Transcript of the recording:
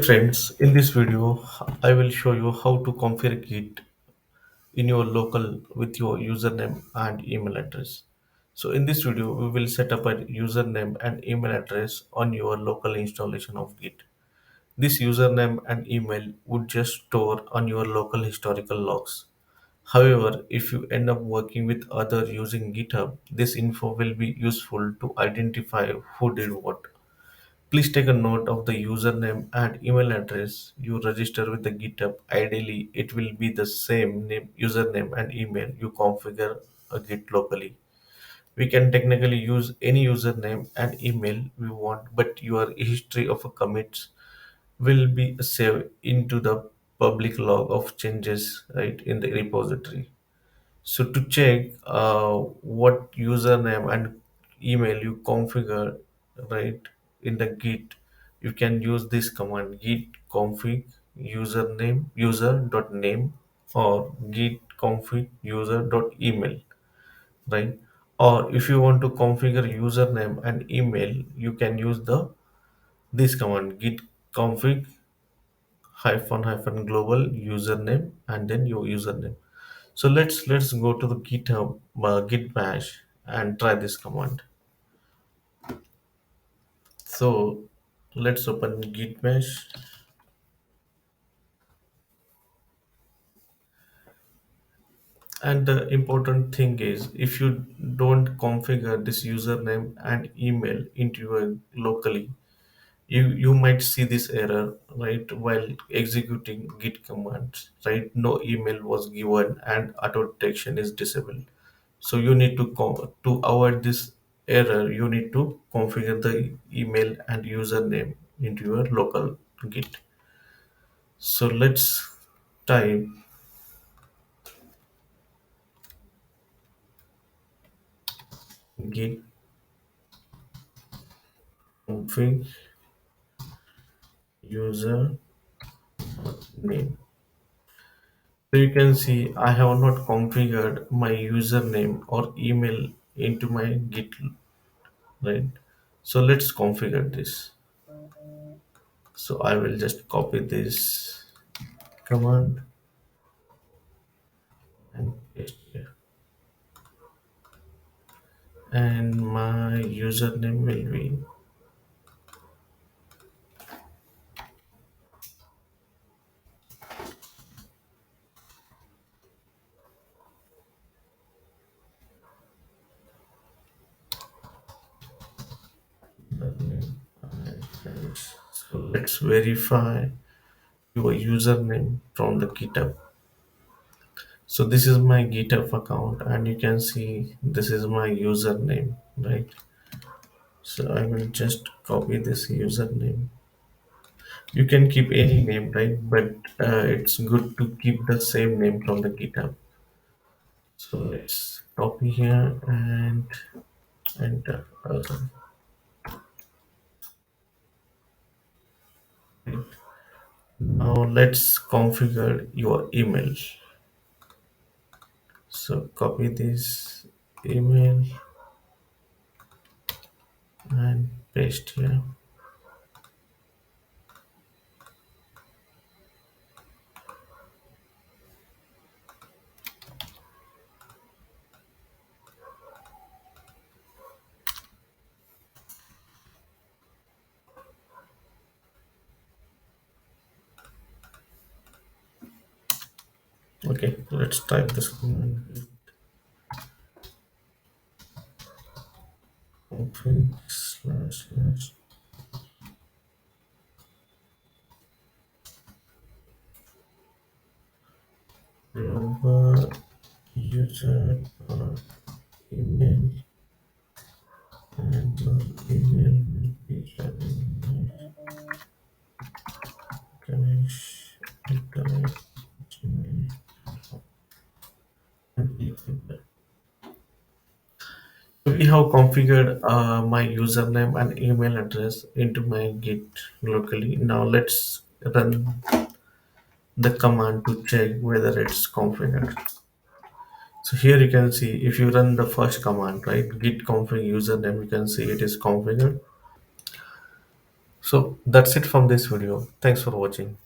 Friends, in this video, I will show you how to configure Git in your local with your username and email address. So in this video, we will set up a username and email address on your local installation of Git. This username and email would just store on your local historical logs. However, if you end up working with others using GitHub, this info will be useful to identify who did what. Please take a note of the username and email address you register with the GitHub. Ideally, it will be the same name, username and email you configure a Git locally. We can technically use any username and email we want, but your history of a commits will be saved into the public log of changes right in the repository. So to check what username and email you configure right in the Git, you can use this command git config username user.name or git config user.email, right? Or if you want to configure username and email, you can use the this command git config hyphen global username and then your username. So let's go to the GitHub Git bash and try this command. So let's open Git bash, and the important thing is if you don't configure this username and email into your locally, you might see this error right while executing Git commands, right? No email was given and auto detection is disabled. So you need to to avoid this error, you need to configure the email and username into your local Git. So let's type git config username. So you can see I have not configured my username or email into my Git, right? So let's configure this. So I will just copy this command and paste here. And my username will be so let's verify your username from the GitHub. So this is my GitHub account and you can see this is my username, right? So I will just copy this username. You can keep any name, right? But it's good to keep the same name from the GitHub. So let's copy here and enter. Now let's configure your email. So copy this email and paste here. Okay, let's type this command. Config // global user email, and your email will be Ganesh @gmail.com. And click enter. So we have configured my username and email address into my Git locally. Now let's run the command to check whether it's configured. So here you can see if you run the first command, right, git config username, you can see it is configured. So that's it from this video. Thanks for watching.